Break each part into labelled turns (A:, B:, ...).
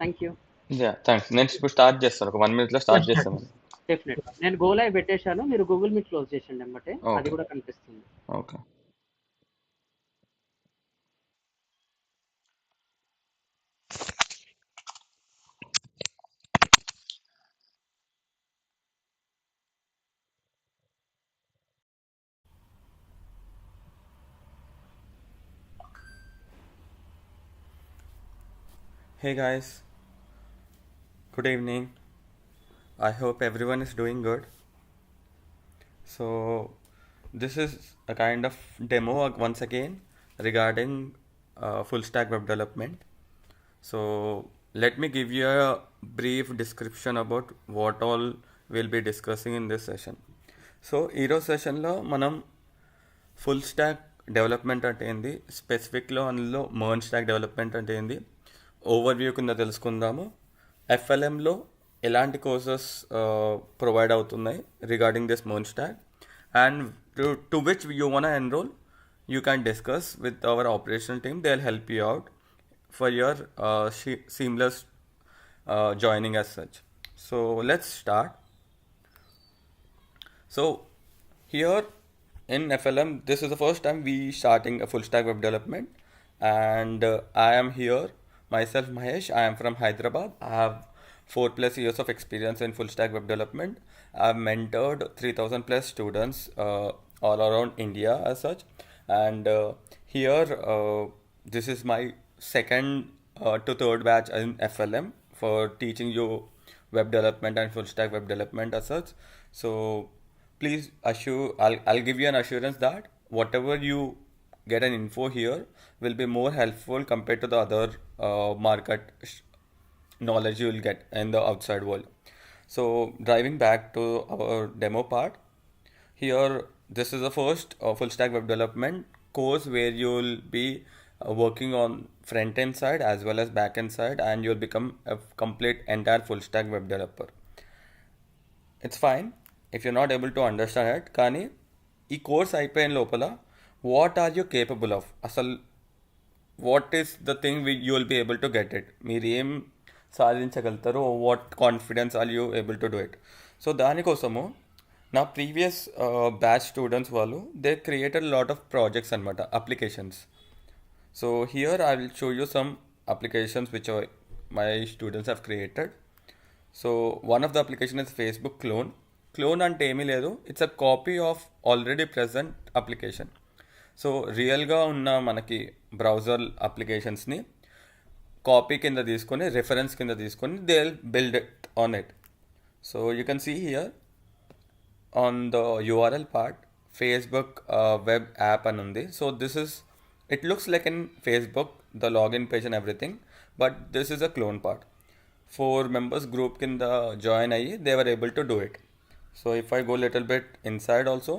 A: Thank you.
B: Thanks. నేను ఇప్పుడు start చేస్తాను. ఒక 1 minute స్టార్ట్ చేస్తాను.
A: డెఫినెట్ నేను గో లైవ్ పెట్టేశాను. మీరు గూగుల్ మీట్ క్లోజ్ చేయండి ఎమ్మటే. అది
B: ఓకే.
A: కూడా కనిపిస్తుంది.
B: Okay. Hey guys, good evening. I hope everyone is doing good. So, this is a kind of demo once again regarding full stack web development. So, let me give you a brief description about what all we'll be discussing in this session. So ఈరోజు సెషన్లో మనం full stack development అంటే ఏంది, స్పెసిఫిక్లో అందులో MERN stack development అంటే ఏంది, overview కింద తెలుసుకుందాము. FLMలో ఎలాంటి కోర్సెస్ ప్రొవైడ్ అవుతున్నాయి regarding this MERN stock, and to which you want enrol you can discuss with our operational team. They'll help you out for your seamless joining as such. So let's start. So here in FLM, this is the first time we starting a full stack web development, and I am here myself, Mahesh. I am from Hyderabad. I have 4+ years of experience in full stack web development. I've mentored 3000 plus students all around India as such, and here this is my second to third batch in FLM for teaching you web development and full stack web development as such. So please I'll give you an assurance that whatever you get an info here will be more helpful compared to the other market knowledge you will get in the outside world. So driving back to our demo part, here this is the first full stack web development course where you will be working on front end side as well as back end side, and you'll become a complete entire full stack web developer. It's fine if you not able to understand it, కానీ ఈ course అయిపోయిన లోపల what are you capable of, అసలు what is the thing you will be able to get it, మీరు ఏం సాధించగలుగుతారు, what confidence are you able to do it. So దానికోసము నా ప్రీవియస్ బ్యాచ్ స్టూడెంట్స్ వాళ్ళు they created lot of projects అనమాట, applications. So here I will show you some applications which my students have created. So one of the application is Facebook clone. Clone అంటే ఏమీ లేదు, it's a copy of already present application. So రియల్గా ఉన్న మనకి browser అప్లికేషన్స్ని copy కింద తీసుకొని, reference కింద తీసుకొని they will build it on it. So you can see here on the URL part Facebook web app అని ఉంది. So this is, it looks like in Facebook the login page and everything, but this is a clone part. 4 members group కింద join అయ్యి they were able to do it. So if I go little bit inside also,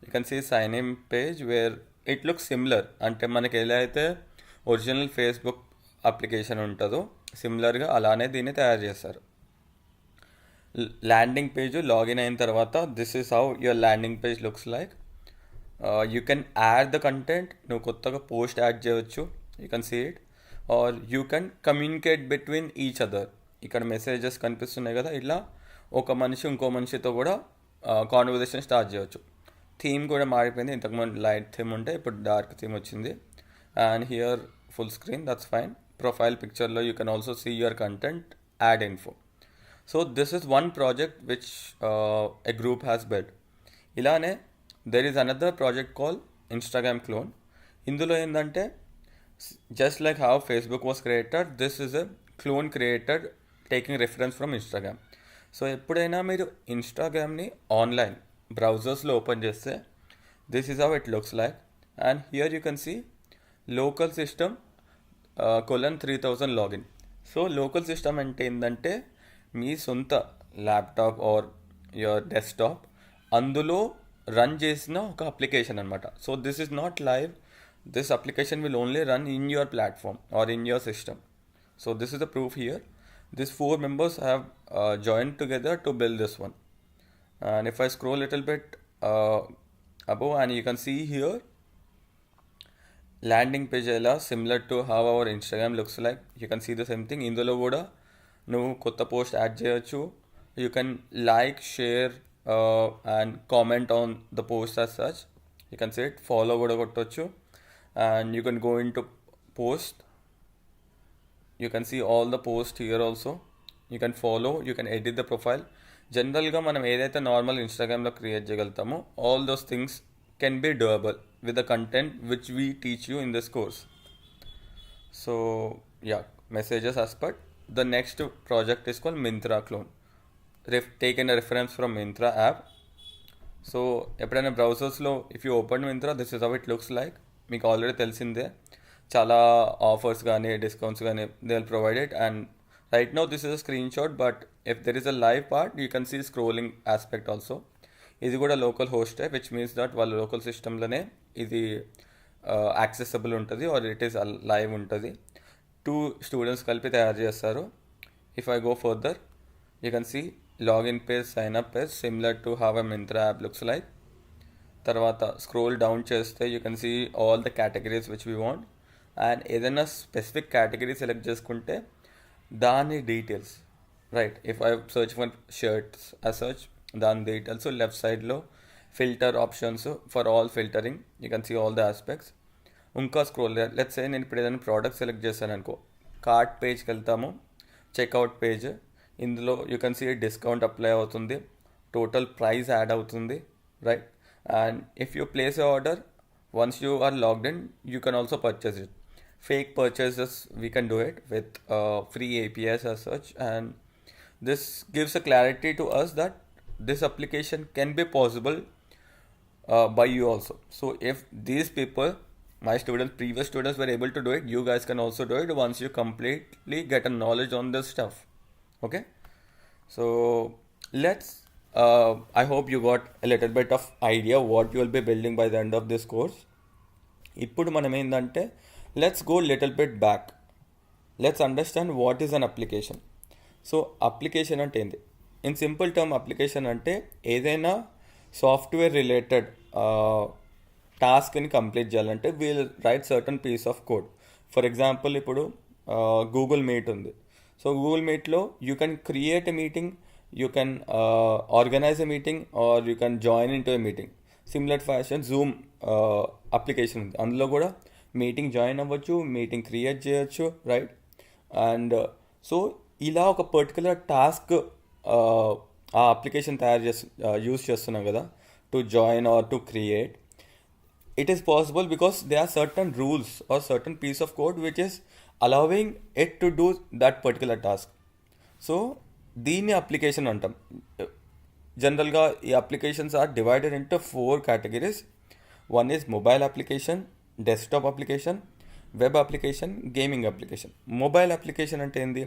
B: you can see sign in page where it looks similar. అంటే మనకి ఎలా అయితే original Facebook application ఉంటుందో సిమిలర్గా అలానే దీన్ని తయారు చేస్తారు. ల్యాండింగ్ పేజ్ లాగిన్ అయిన తర్వాత this is how your landing page looks like. You can add the content, నువ్వు కొత్తగా పోస్ట్ యాడ్ చేయవచ్చు, you can see it, or you can communicate between each other. ఇక్కడ మెసేజెస్ కనిపిస్తున్నాయి కదా, ఇట్లా ఒక మనిషి ఇంకో మనిషితో కూడా కాన్వర్జేషన్ స్టార్ట్ చేయవచ్చు. థీమ్ కూడా మారిపోయింది, ఇంతకుముందు లైట్ థీమ్ ఉంటే ఇప్పుడు డార్క్ థీమ్ వచ్చింది. And here full screen, that's fine. Profile పిక్చర్లో you can also see your content, add info. So this is one project which a group has build. ఇలానే there is another project call Instagram clone. ఇందులో ఏంటంటే just like how Facebook was created, this is a clone created taking reference from Instagram. So ఎప్పుడైనా మీరు ఇన్స్టాగ్రామ్ని online బ్రౌజర్స్లో open చేస్తే this is how it looks like. And here you can see local system :3000 login. So local system అంటే ఏంటంటే మీ సొంత laptop or your desktop అందులో రన్ చేసిన ఒక అప్లికేషన్ అనమాట. So this is not live, this application will only run in your platform or in your system. So this is the proof here. These 4 members have joined together to build this one. And if I scroll a little bit above, and you can see here landing page ఎలా similar to how our Instagram looks like, you can see the same thing. ఇందులో కూడా నువ్వు కొత్త post add చేయొచ్చు. You can like, share and comment on the post as such. You can see it. Follow కూడా కొట్టవచ్చు. And you can go in to post. You can see all the posts here also. You can follow, you can edit the profile. జనరల్గా మనం ఏదైతే normal ఇన్స్టాగ్రామ్లో create చేయగలుగుతామో all those things can be doable with the content which we teach you in this course. So yeah, messages aspect. The next project is called Myntra clone. Taken a reference from Myntra app. So ఎప్పుడైనా బ్రౌజర్స్లో if you open Myntra, this is how it looks like. మీకు already తెలిసిందే, చాలా offers కానీ discounts కానీ they will provide it. And right now this is a screen shot, but if there is a live part you can see scrolling aspect also. ఇది కూడా local హోస్టే, which means that వాళ్ళ local సిస్టంలోనే ఇది accessible ఉంటుంది are it is live ఉంటుంది. 2 students కలిపి తయారు చేస్తారు. If I go further, you can see login page, sign up page similar to how a Myntra app looks like. తర్వాత స్క్రోల్ డౌన్ చేస్తే you can see all the categories which we want. And ఏదైనా specific category select చేసుకుంటే దాని details, right, if I search for shirts as search, దాని details left సైడ్లో filter options for all filtering. You can see all the aspects. ఇంకా scroll, let's say నేను ఇప్పుడు ఏదైనా product select చేశాను అనుకో, కార్ట్ పేజ్కి వెళ్తాము, చెక్అవుట్ పేజ్. ఇందులో you can see discount apply అవుతుంది, టోటల్ ప్రైస్ యాడ్ అవుతుంది, right. And if you place a order, once you are logged in, you can also purchase it. Fake purchases, we can do it with free APIs as such, and this gives a clarity to us that this application can be possible by you also. So if these people, my students, previous students were able to do it, you guys can also do it once you completely get a knowledge on this stuff. Okay, so let's I hope you got a little bit of idea what you will be building by the end of this course. ఇప్పుడు మనం ఏంటంటే, let's go little bit back. Let's understand what is an application. So application అంటే ఏంది? In simple term, application అంటే ఏదైనా software related టాస్క్ని complete చేయాలంటే we'll write certain piece of code. For example, ఇప్పుడు గూగుల్ మీట్ ఉంది. సో గూగుల్ మీట్లో you can create a meeting, you can organise a meeting, or you can join in to a meeting. Similar fashion Zoom application ఉంది, అందులో కూడా meeting join అవ్వచ్చు, meeting create చేయొచ్చు, right. And so ఇలా ఒక particular task ఆ application use చేస్తున్నాం కదా to join or to create. It is possible because there are certain rules or certain piece of code which is allowing it to do that particular task. So దీన్ని application అంటాం. జనరల్గా ఈ applications are divided into 4 categories. One is mobile application, desktop application, web application, gaming application. Mobile application అంటే ఏంది?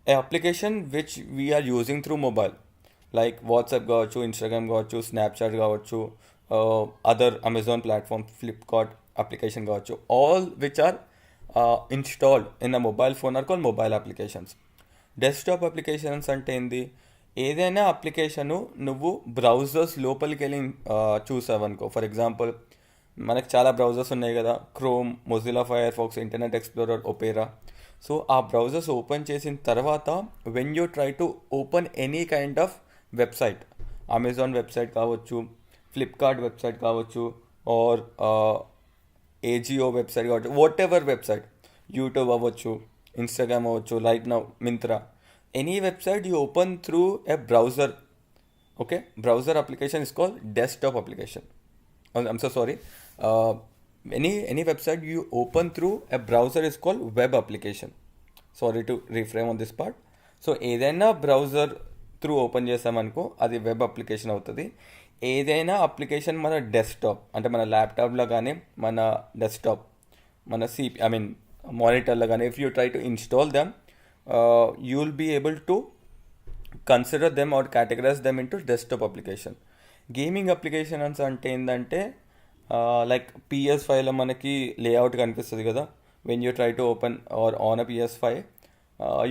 B: A application which we are using through mobile, like WhatsApp కావచ్చు, Instagram కావచ్చు, Snapchat కావచ్చు, other Amazon platform, Flipkart application కావచ్చు, all which are installed in a mobile phone are called mobile applications. Desktop applications అంటే ఏంది? ఏదైనా application నువ్వు browsers లోపలికి వెళ్ళి చూసావనుకో. ఫర్ ఎగ్జాంపుల్, మనకు చాలా బ్రౌజర్స్ ఉన్నాయి కదా, Chrome, Mozilla Firefox, Internet Explorer, Opera. So ఆ బ్రౌజర్స్ ఓపెన్ చేసిన తర్వాత when you try to open any kind of website, Amazon website కావచ్చు, ఫ్లిప్కార్ట్ వెబ్సైట్ కావచ్చు, ఆర్ ఏజియో వెబ్సైట్ కావచ్చు, వాట్ ఎవర్ వెబ్సైట్, యూట్యూబ్ అవ్వచ్చు, ఇన్స్టాగ్రామ్ అవ్వచ్చు, right now Myntra, any website you open through a browser. Okay, browser application is called desktop application. I'm so sorry, any website you open through a browser is called web application. Sorry to reframe on this part. So ఏదైనా browser through open చేసామనుకో అది web application అవుతుంది. ఏదైనా application మన desktop అంటే మన ల్యాప్టాప్లో కానీ, మన డెస్క్టాప్, మన మానిటర్లో కానీ, if you try to install them, you will be able to consider them or categorise them into desktop application. Gaming applications అంటే ఏంటంటే, లైక్ PS5లో మనకి లేఅవుట్ కనిపిస్తుంది కదా, when you try to open or on a PS5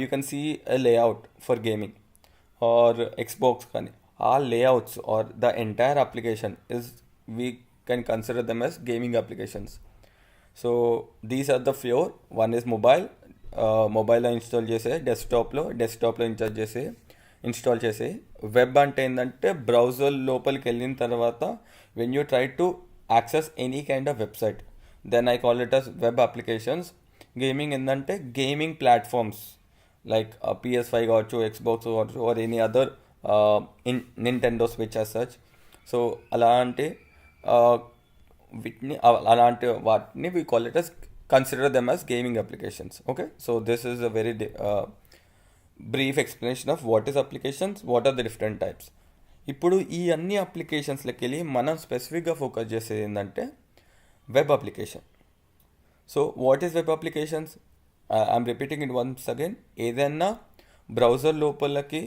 B: you can see a layout for gaming or Xbox కానీ. ఆ layouts are the entire application we can consider them as gaming applications. So these are the pure. One is మొబైల్లో install చేసే, డెస్క్టాప్లో install చేసే. Web అంటే ఏంటంటే browser లోపలికి వెళ్ళిన తర్వాత when you try to access any kind of website, then I call it as web applications. Gaming ఏంటంటే gaming platforms like PS5 కావచ్చు, ఎక్స్బాక్స్ కావచ్చు, or any other in Nintendo Switch as such. సో అలాంటి వాటిని we call it as, consider them as gaming applications. Okay, so this is a very brief explanation of what is applications, what are the different types. ఇప్పుడు ఈ అన్ని అప్లికేషన్స్లోకి వెళ్ళి మనం స్పెసిఫిక్గా focus చేసేది ఏంటంటే web application. So what is web applications? I'm repeating it once again. ఏదైనా browser లోపలికి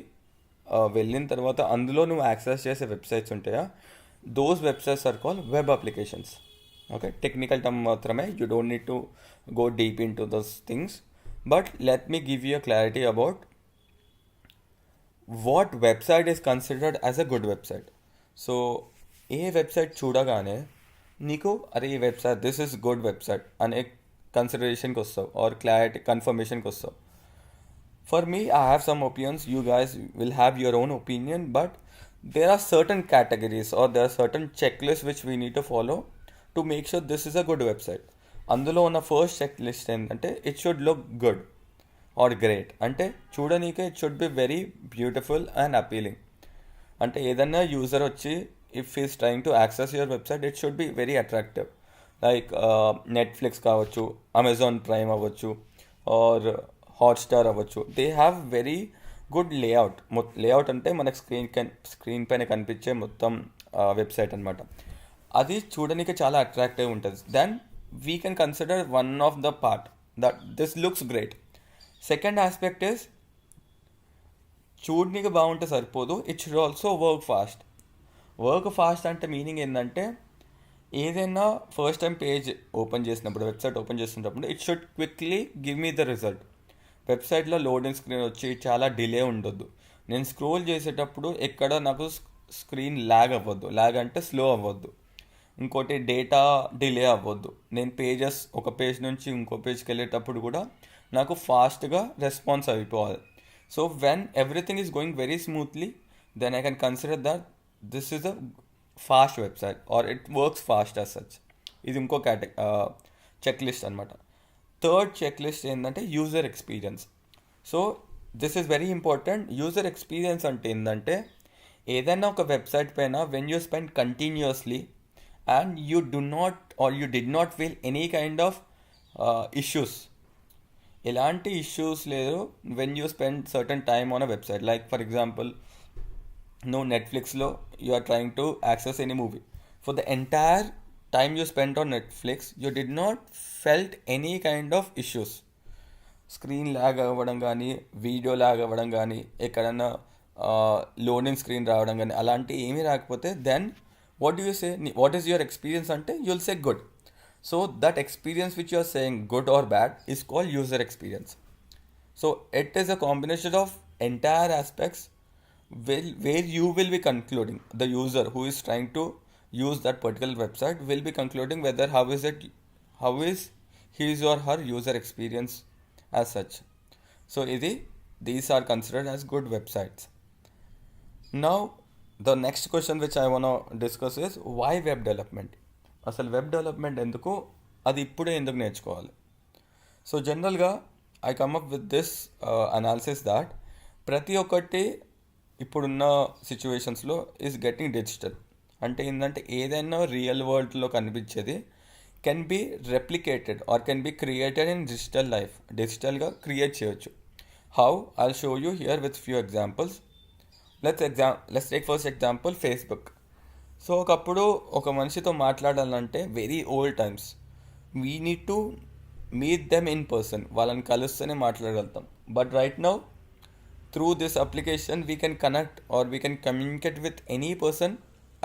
B: వెళ్ళిన తర్వాత అందులో నువ్వు యాక్సెస్ చేసే వెబ్సైట్స్ ఉంటాయా, those websites are call web applications. Okay, technical term మాత్రమే, you don't need to go deep in to those things. But let me give you a clarity about what website is considered as a good website. So ఏ website చూడగానే నీకు అరే ఈ website this is good website అనే కన్సిడరేషన్కి వస్తావు, are clarity కన్ఫర్మేషన్కి వస్తావు. For me, I have some opinions. You guys will have your own opinion, but there are certain categories or there are certain checklists which we need to follow to make sure this is a good website. అందులో ఉన్న first check list ఏంటంటే it should look good or great. అంటే చూడనీకే it should be very beautiful and appealing. అంటే ఏదైనా user వచ్చి if is trying to access your website, it should be very attractive. Like Netflix కావచ్చు, Amazon Prime అవ్వచ్చు, or Hotstar అవ్వచ్చు. They have very good layout. Layout అంటే మనకు screen పైన కనిపించే మొత్తం వెబ్సైట్ అనమాట. అది చూడడానికి చాలా అట్రాక్టివ్ ఉంటుంది. Then we can consider one of the part that this looks great. Second aspect is చూడడానికి బాగుంటే సరిపోదు, it should also work fast. Work fast అంటే మీనింగ్ ఏంటంటే ఏదైనా ఫస్ట్ టైం పేజ్ ఓపెన్ చేసినప్పుడు, వెబ్సైట్ ఓపెన్ చేసినప్పుడు it should quickly give me the result. వెబ్సైట్లో loading screen వచ్చి చాలా డిలే ఉండొద్దు. నేను స్క్రోల్ చేసేటప్పుడు ఎక్కడ నాకు స్క్రీన్ ల్యాగ్ అవ్వద్దు. ల్యాగ్ అంటే స్లో అవ్వద్దు. ఇంకోటి డేటా డిలే అవ్వద్దు. నేను ఒక పేజ్ నుంచి ఇంకో పేజ్కి వెళ్ళేటప్పుడు కూడా నాకు ఫాస్ట్గా రెస్పాన్స్ అయిపోవాలి. So when everything is going very smoothly, then I can consider that this is a fast website or it works fast as such. ఇది ఇంకో చెక్ లిస్ట్ అనమాట. థర్డ్ చెక్ లిస్ట్ ఏంటంటే user experience. So this is very important. User experience అంటే ఏంటంటే ఏదైనా ఒక website పైన when you spend continuously and you did not feel any kind of issues. ఎలాంటి ఇష్యూస్ లేదు when you spend certain time on a website. Like for example, నువ్వు నెట్ఫ్లిక్స్లో you are trying to access any movie. For the entire time you spent on Netflix, you did not felt any kind of issues. Screen lag అవ్వడం కానీ, video lag అవ్వడం కానీ, ఎక్కడన్నా loading screen రావడం కానీ అలాంటి ఏమీ రాకపోతే then what you say, what is your experience అంటే you'll say good. So that experience which you are saying good or bad is called user experience. So it is a combination of entire aspects where you will be concluding, the user who is trying to use that particular website will be concluding whether how is his or her user experience as such. So these are considered as good websites. Now the next question which I want to discuss is why web development. అసలు web development ఎందుకు, అది ఇప్పుడే ఎందుకు నేర్చుకోవాలి? So జనరల్గా I come up with this analysis that ప్రతి ఒక్కటి ఇప్పుడున్న సిచ్యువేషన్స్లో ఈజ్ గెట్టింగ్ డిజిటల్. అంటే ఏంటంటే ఏదైనా రియల్ వరల్డ్లో కనిపించేది can be replicated or can be created in digital life. డిజిటల్గా క్రియేట్ చేయొచ్చు. How? I'll show you here with few examples. Let's take first example Facebook. So ఒకప్పుడు ఒక మనిషితో మాట్లాడాలంటే very old times we need to meet them in person. వాళ్ళని కలుస్తేనే మాట్లాడగలుగుతాం. But right now through this application we can connect or we can communicate with any person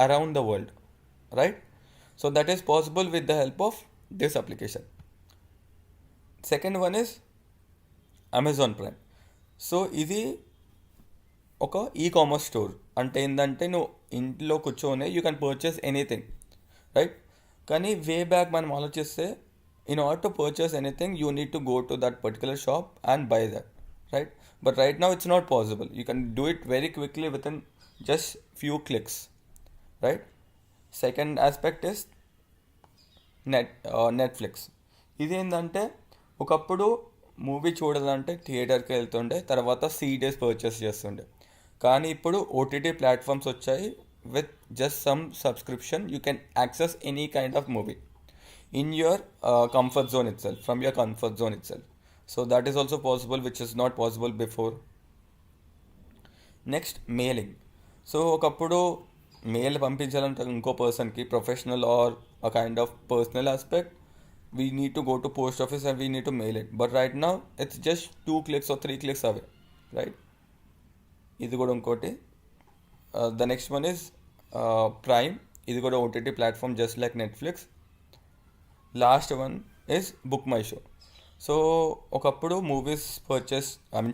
B: around the world, right? So that is possible with the help of this application. Second one is Amazon Prime. So ఇది ఒక e commerce store. అంటే ఏంటంటే నువ్వు ఇంట్లో కూర్చొని you can purchase anything, right? కానీ way back మనం ఆలోచిస్తే In order to purchase anything, you need to go to that particular shop and buy that, right? But right now it's not possible. You can do it very quickly within just few clicks, right? Second aspect is Netflix. ఇది ఏంటంటే ఒకప్పుడు movie చూడాలంటే థియేటర్కి వెళ్తుండే, తర్వాత CDs purchase చేస్తుండే. కానీ ఇప్పుడు ఓటీటీ ప్లాట్ఫామ్స్ వచ్చాయి. With just some subscription you can access any kind of movie in your comfort zone itself, from your comfort zone itself. So that is also possible, which is not possible before. Next mailing. So ఒకప్పుడు mail పంపించాలంటే ఇంకో పర్సన్కి, professional are a kind of personal aspect, we need to go to post office and we need to mail it. But right now it's just 2 clicks or 3 clicks away, right? ఇది కూడా ఇంకోటి. The next one is prime. ఇది కూడా OTT platform just like Netflix. Last one is book my show. So ఒకప్పుడు movies purchase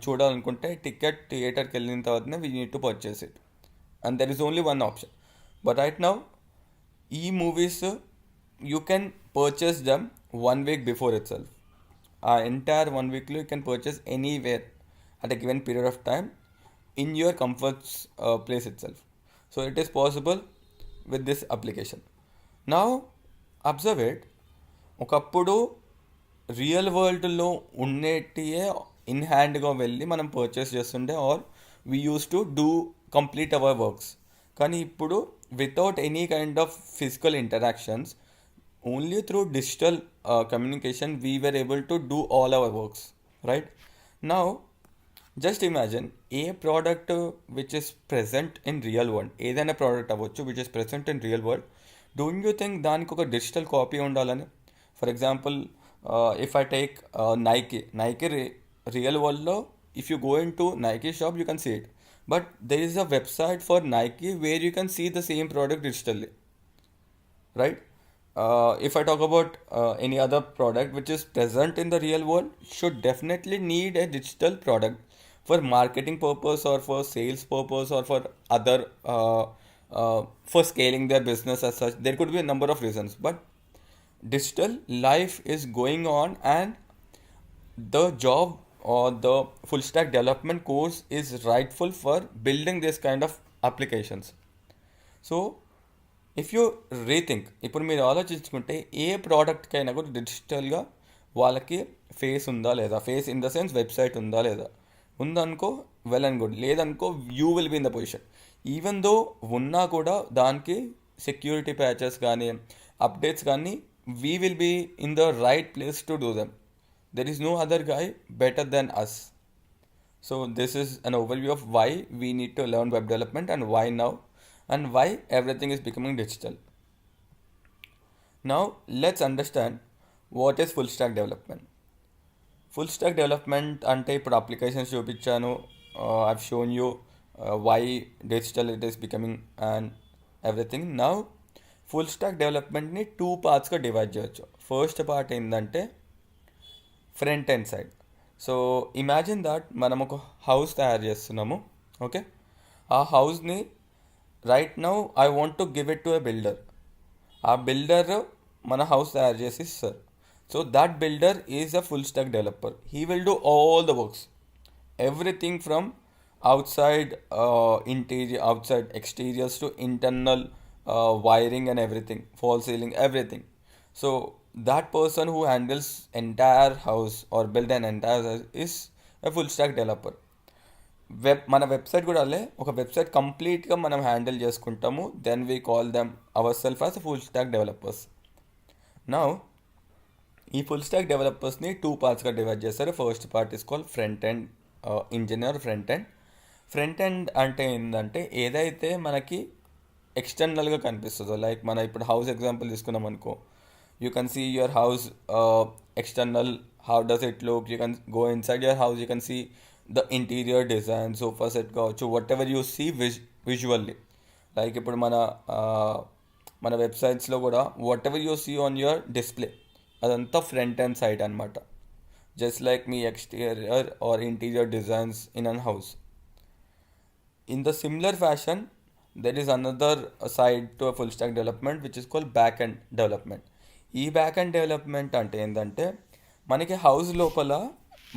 B: చూడాలనుకుంటే ticket థియేటర్కి వెళ్ళిన తర్వాతనే we need to purchase it, and there is only one option. But right now ఈ movies you can purchase them 1 week before itself. ఆ entire 1 weekలో you can purchase anywhere at a given period of time in your comfort place itself. So it is possible with this application. Now observe it. ఒకప్పుడు real వరల్డ్లో ఉండేటియే ఇన్ హ్యాండ్గా వెళ్ళి మనం purchase చేస్తుండే, or we use to do complete our works. కానీ ఇప్పుడు without any kind of physical interactions, only through digital communication we were able to do all our works, right? Now just imagine a product which is present in real world, ఏదైనా product అవ్వచ్చు which is present in real world, don't you think దానికి ఒక digital copy ఉండాలని? For example, if I take Nike real వరల్డ్లో if you go in to Nike shop you can see it, but there is a website for Nike where you can see the same product digitally, right? If I talk about any other product which is present in the real world, should definitely need a digital product for marketing purpose or for sales purpose or for other for scaling their business as such. There could be a number of reasons, but digital life is going on, and the job or the full stack development course is rightful for building this kind of applications. So if you rethink, ఇప్పుడు మీరు ఆలోచించుకుంటే ఏ ప్రోడక్ట్కైనా కూడా డిజిటల్గా వాళ్ళకి face ఉందా లేదా, face in the sense website ఉందా లేదా, ఉందనుకో వెల్ అండ్ గుడ్, లేదనుకో you will be in the position. Even though ఉన్నా కూడా దానికి సెక్యూరిటీ ప్యాచెస్ కానీ అప్డేట్స్ కానీ we will be in the right place to do them. There is no other guy better then us. So this is an overview of why we need to learn web development and why now, and why everything is becoming digital. Now let's understand what is full stack development. Full stack development అంటే ఇప్పుడు applications చూపించాను, I've shown you why digital it is becoming and everything. Now full stack developmentని 2 partsగా divide చేయొచ్చు. First part ఏంటంటే front end side. So imagine that మనం ఒక house తయారు చేస్తున్నాము, ఓకే? ఆ హౌస్ని right now I want to give it to a builder. ఆ బిల్డర్ మన హౌస్ తయారు చేసి ఇస్తారు. So that builder is a full stack developer. He will do all the works, everything from outside interior, outside exteriors to internal wiring and everything, false ceiling, everything. So that person who handles entire house or build an entire house is a full stack developer. మన website కూడా అలే, ఒక website కంప్లీట్గా మనం handle చేసుకుంటాము. Then we call them our self as full stack developers. Now ఈ full stack డెవలపర్స్ని 2 పార్ట్స్గా డివైడ్ చేస్తారు. First part is call front end engineer. Front end అంటే ఏంటంటే ఏదైతే మనకి ఎక్స్టర్నల్గా కనిపిస్తుందో, లైక్ మన ఇప్పుడు హౌస్ ఎగ్జాంపుల్ తీసుకున్నాం అనుకో, you can see your house external, how does it look, you can go inside your house, you can see the interior design, sofa set కావచ్చు, whatever you see visually. Like ఇప్పుడు మన వెబ్సైట్స్లో కూడా whatever you see on your display, అదంతా front end side అనమాట. Just like me exterior or interior designs in an house. In the similar fashion, there is another side to a full stack development which is called backend development. ఈ back end development అంటే ఏంటంటే మనకి house లోపల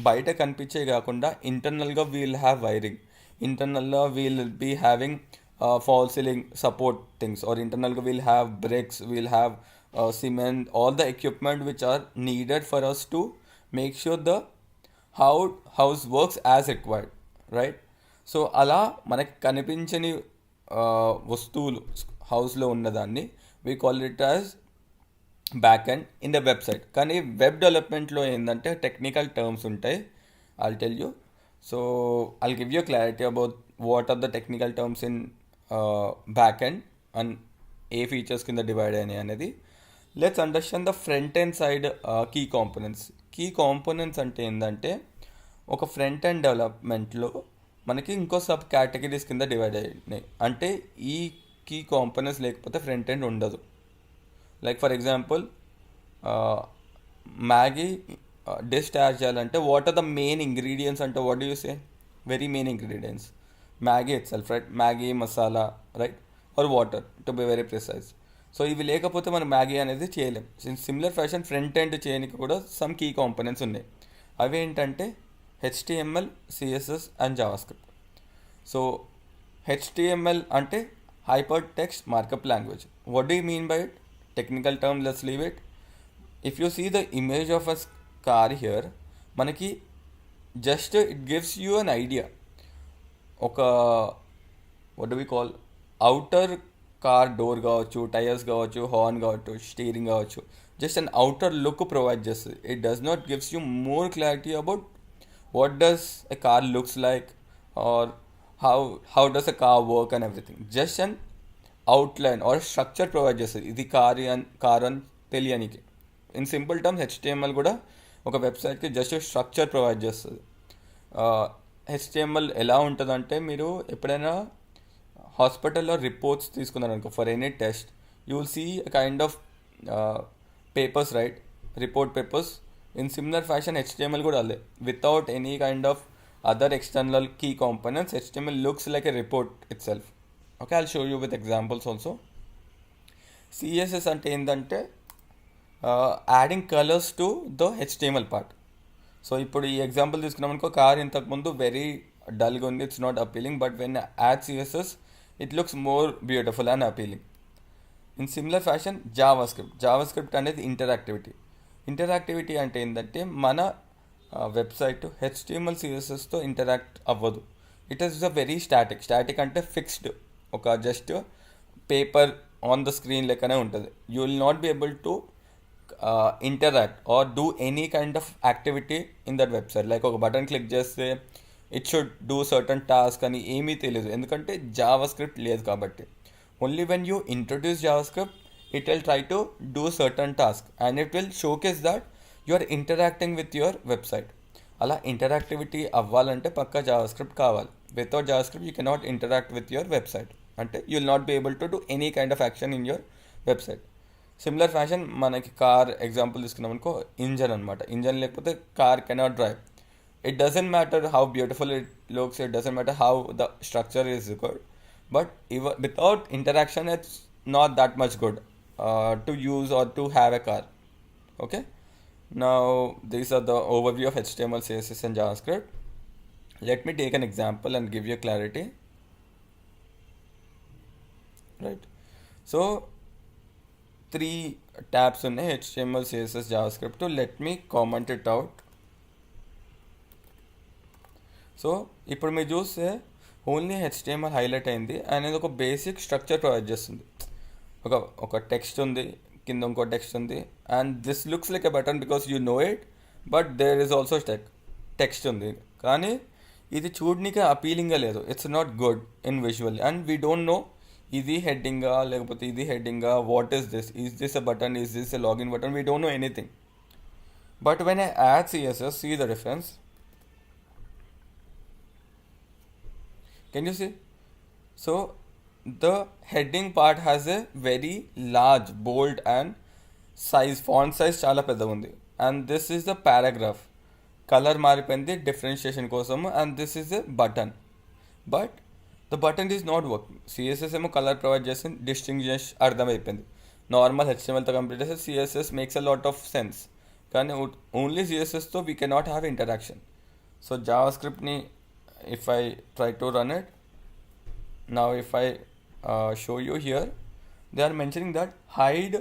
B: బయట కనిపించే కాకుండా ఇంటర్నల్గా we'll have wiring, ఇంటర్నల్గా we'll be having fall ceiling support things, or ఇంటర్నల్గా we'll have bricks, we'll have cement, all the equipment which are needed for us to make sure the how house works as required, right? సో అలా మనకి కనిపించని వస్తువులు హౌస్లో ఉన్నదాన్ని we call it as back end in the website. కానీ web డెవలప్మెంట్లో ఏంటంటే టెక్నికల్ టర్మ్స్ ఉంటాయి. I'll tell you. So I'll give you clarity about what are the technical terms in back end and a features కింద divide అయినాయి అనేది. Let's understand the front end side key components. Key components అంటే ఏంటంటే ఒక front end డెవలప్మెంట్లో మనకి ఇంకో sub categories కింద డివైడ్ అయినాయి. అంటే ఈ కీ కాంపోనెంట్స్ లేకపోతే ఫ్రంట్ ఎండ్ ఉండదు. Like for example Maggi dish తయారు చేయాలంటే what are the main ingredients అంటే what do you say? Very main ingredients Maggi itself, right? Maggi masala, right? Or water to be very precise. So ఇవి లేకపోతే మనం Maggi అనేది చేయలేం. Similar fashion front end చేయడానికి కూడా సమ్ కీ కాంపోనెంట్స్ ఉన్నాయి. అవి ఏంటంటే HTML, CSS and JavaScript. So HTML అంటే hyper text markup language. What do you mean by it? Technical term, let's leave it. If you see the image of a car here, మనకి just it gives you an idea. ఒక what do we call outer car door కావచ్చు, tyres కావచ్చు, horn కావచ్చు, steering కావచ్చు, just an outer look provide చేస్తుంది. It does not gives you more clarity about what does a car looks like or how does a car work and everything. Just an outline or structure provide చేస్తుంది ఇది car అని తెలియనికి. In simple terms HTML కూడా ఒక వెబ్సైట్కి just structure provide చేస్తుంది. HTML ఎలా ఉంటుందంటే మీరు ఎప్పుడైనా హాస్పిటల్లో రిపోర్ట్స్ తీసుకున్నారనుకో for any test, you will see kind of papers, right? Report papers. In similar fashion HTML కూడా అదే, without any kind of other external key components, HTML looks like a report itself. Okay, I'll show you with examples also. CSS అంటే ఏంటంటే adding colours to the HTML part. So ఇప్పుడు ఈ example తీసుకున్నాం అనుకో, car ఇంతకుముందు very డల్గా ఉంది, it's not appealing, but when add CSS it looks more beautiful and appealing. In similar fashion JavaScript అనేది ఇంటరాక్టివిటీ అంటే ఏంటంటే మన వెబ్సైట్ HTML, CSSతో ఇంటరాక్ట్ అవ్వదు. It is a very static అంటే ఫిక్స్డ్, ఒక just paper on the screen లెక్కనే ఉంటుంది. You will not be able to interact or do any kind of activity in that website. Like ఒక button click చేస్తే it should do certain task అని ఏమీ తెలియదు, ఎందుకంటే జావాస్క్రిప్ట్ లేదు కాబట్టి. Only when you introduce JavaScript it will try to do certain task and it will showcase that you are interacting with your website. అలా interactivity అవ్వాలంటే పక్కా జావాస్క్రిప్ట్ కావాలి. Without JavaScript you cannot interact with your website. అంటే you will not be able to do any kind of action in your website. Similar fashion మనకి car example తీసుకున్నాం అనుకో, engine అనమాట. Engine లేకపోతే car cannot drive. It doesn't matter how beautiful it looks, it doesn't matter how the structure is good, but without interaction it's not that much good to use or to have a car. Okay, now these are the overview of HTML, CSS and JavaScript. Let me take an example and give you clarity, right? So 3 tabs ఉన్నాయి, HTML, CSS, JavaScript. Let me comment it out. So ఇప్పుడు మీరు చూస్తే only HTML highlight అయింది అనేది ఒక basic structure provide చేస్తుంది. ఒక text ఉంది, కింద ఇంకో టెక్స్ట్ ఉంది, and this looks like a button because you know it, but there is also text ఉంది. కానీ ఇది చూడడానికి అపీలింగ్గా లేదు, it's not good in visual, and we don't know ఇది హెడ్డింగా లేకపోతే ఇది హెడ్డింగా, what is this a button, is this a login button, we don't know anything. But when I add CSS, see the difference. Can you see? So the heading part has a very large, bold and font size చాలా పెద్దగా ఉంది. And this is the paragraph. Colour మారిపోయింది differentiation కోసం, and this is a button. But the button is not working. CSS ఏమో colour provide చేసి distinguish అర్థమైపోయింది. Normal హెచ్టిఎంఎల్తో complete చేస్తే CSS makes a lot of sense. కానీ ఓన్లీ సిఎస్ఎస్తో we cannot have interaction. So జావా స్క్రిప్ట్ని if I try to run it now, if I show you here, they are mentioning that hide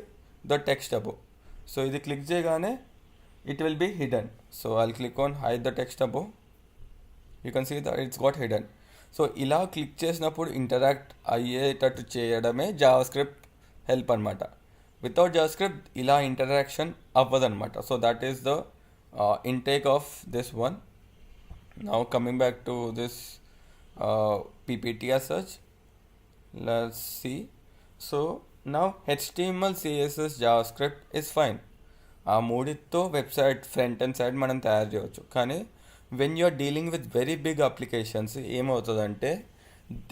B: the text above. So ఇది click చేయగానే it will be hidden. So I'll click on hide the text above. You can see that it's got hidden. So ఇలా click చేసినప్పుడు interact అయ్యేటట్టు చేయడమే JavaScript help అనమాట. Without JavaScript ఇలా interaction అవ్వదన్నమాట. So that is the intake of this one. Now coming back to this PPT as such, let's see. So now HTML, CSS, JavaScript is fine. ఆ మూడితో website front end side మనం తయారు చేయవచ్చు. కానీ when you are dealing with very big applications ఏమవుతుందంటే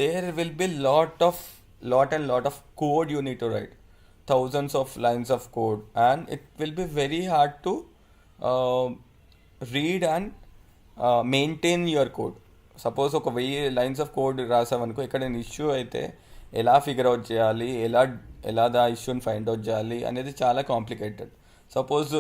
B: there will be lot of code you need to write, thousands of lines of code, and it will be very hard to read and maintain your code. Suppose ఒక 1000 lines of code రాసామనుకో, ఇక్కడ నేను issue అయితే ఎలా figure out చేయాలి, ఎలా దా ఇష్యూని find out చేయాలి అనేది చాలా కాంప్లికేటెడ్. సపోజ్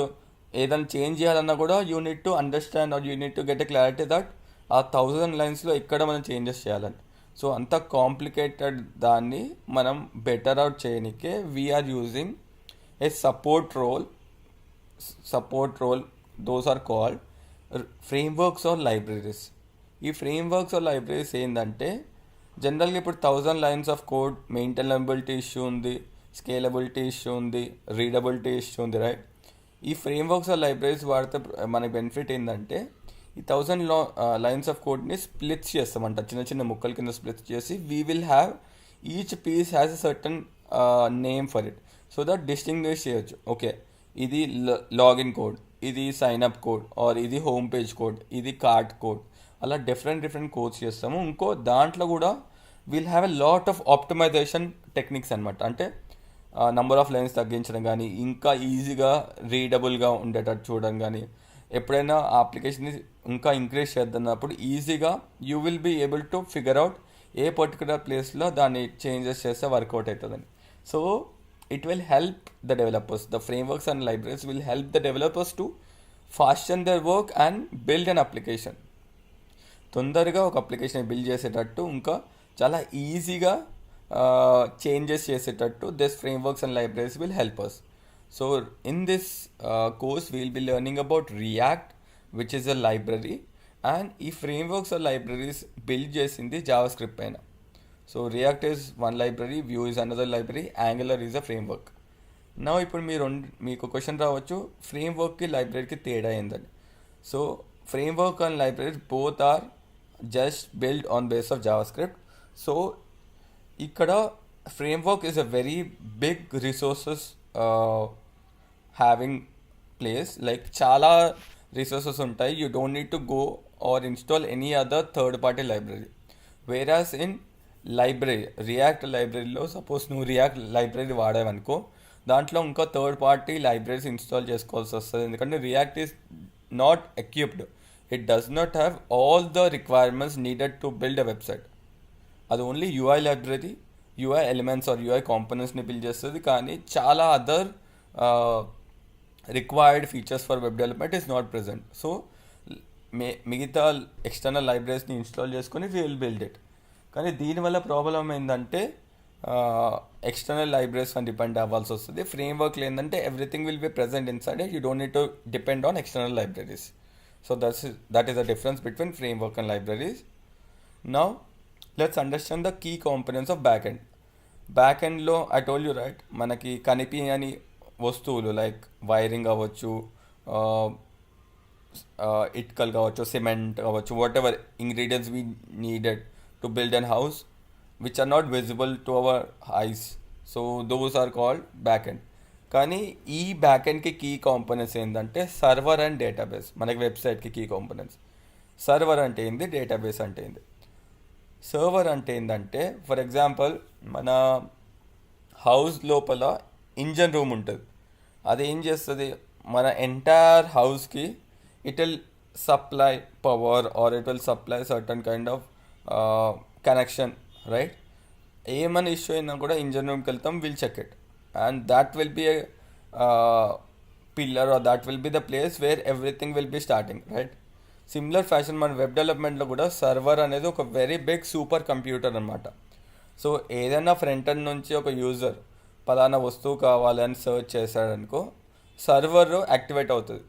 B: ఏదైనా చేంజ్ చేయాలన్నా కూడా you need to understand or you need to get a clarity that ఆ 1000 లైన్స్లో ఎక్కడ మనం చేంజెస్ చేయాలని. సో అంత కాంప్లికేటెడ్ దాన్ని మనం బెటర్ అవుట్ చేయడానికే we are using a support role. Those are called frameworks or libraries. ఈ ఫ్రేమ్వర్క్స్ ఆర్ లైబ్రరీస్ ఏంటంటే జనరల్గా ఇప్పుడు 1000 lines of code maintainability issue ఉంది, స్కేలబిలిటీ ఇష్యూ ఉంది, రీడబిలిటీ ఇష్యూ ఉంది, రైట్. ఈ ఫ్రేమ్వర్క్స్ ఆర్ లైబ్రరీస్ వాడితే మన బెనిఫిట్ ఏంటంటే ఈ 1000 లైన్స్ ఆఫ్ కోడ్ని స్ప్లిట్స్ చేస్తామంట, చిన్న చిన్న ముక్కల కింద స్ప్లిట్స్ చేసి we will have each piece has a certain name for it, so that distinguish చేయొచ్చు. ఓకే, ఇది లాగిన్ కోడ్, ఇది సైన్అప్ కోడ్, ఆర్ ఇది హోమ్ పేజ్ కోడ్, ఇది కార్ట్ కోడ్, అలా డిఫరెంట్ కోడ్స్ చేస్తాము. ఇంకో దాంట్లో కూడా will have a lot of optimisation techniques అనమాట. అంటే నంబర్ ఆఫ్ లైన్స్ తగ్గించడం కానీ, ఇంకా ఈజీగా రీడబుల్గా ఉండేటట్టు చూడడం కానీ, ఎప్పుడైనా అప్లికేషన్ని ఇంకా ఇంక్రీజ్ చేద్దామన్నప్పుడు ఈజీగా you will be able to figure out a particular ప్లేస్లో దాన్ని చేంజెస్ చేస్తే వర్కౌట్ అవుతుందని. So it will help the developers. The frameworks and libraries will help the developers to fasten their work and build an application. తొందరగా ఒక application build చేసేటట్టు, ఇంకా చాలా ఈజీగా చేంజెస్ చేసేటట్టు this frameworks and libraries will help us. So in this course will be learning about React, which is a library, and ఈ frameworks and libraries build చేసింది JavaScript పైన. So React is one library, Vue is another library, Angular is a framework. నా ఇప్పుడు మీకు question రావచ్చు, ఫ్రేమ్వర్క్కి లైబ్రరీకి తేడా ఏందని. So framework and libraries both are just build on base of JavaScript. So ఇక్కడ framework is a very big resources having place, like చాలా రిసోర్సెస్ ఉంటాయి. You don't need to go or install any other third party library. Whereas in library, React లైబ్రరీలో suppose నువ్వు React library వాడావనుకో, దాంట్లో ఇంకా third party libraries install చేసుకోవాల్సి వస్తుంది. ఎందుకంటే React is not equipped, it does not have all the requirements needed to build a website. అది only UI library, UI elements or UI కాంపోనెంట్స్ని బిల్డ్ చేస్తుంది, కానీ చాలా other required features for web development is not present. So మిగతా external లైబ్రరీస్ని install చేసుకొని we will build it. కానీ దీనివల్ల problem ఏంటంటే ఎక్స్టర్నల్ లైబ్రరీస్ అని డిపెండ్ అవ్వాల్సి వస్తుంది. ఫ్రేమ్వర్క్లో ఏంటంటే everything will be present inside, you don't need to depend on external libraries. So that is the difference between framework and libraries. Now let's understand the key components of backend. బ్యాకెండ్లో I told you right, మనకి కనిపించని వస్తువులు like wiring అవ్వచ్చు, ఇటుకలు కావచ్చు, cement కావచ్చు, what ever ingredients we needed to build a house which are not visible to our eyes, so those are called backend. కానీ ఈ బ్యాకెండ్కి కీ కాంపోనెంట్స్ ఏంటంటే సర్వర్ అండ్ డేటాబేస్. మనకి వెబ్సైట్కి కీ కాంపోనెంట్స్ సర్వర్ అంటే ఏంది, డేటాబేస్ అంటే ఏంది. సర్వర్ అంటే ఏంటంటే ఫర్ ఎగ్జాంపుల్ మన హౌస్ లోపల ఇంజన్ రూమ్ ఉంటుంది, అది ఏం చేస్తుంది, మన ఎంటైర్ హౌస్కి it will supply power or it will supply certain kind of connection, right. ఏమైనా ఇష్యూ అయినా కూడా ఇంజన్ రూమ్కి వెళ్తాం, will check it. and that will be a pillar, or that will be the place where everything will be starting, right? Similar fashion మన web డెవలప్మెంట్లో కూడా server అనేది ఒక వెరీ బిగ్ సూపర్ కంప్యూటర్ అనమాట. సో ఏదైనా front end నుంచి ఒక user పలానా వస్తువు కావాలని సర్చ్ చేశాడనుకో, సర్వర్ యాక్టివేట్ అవుతుంది,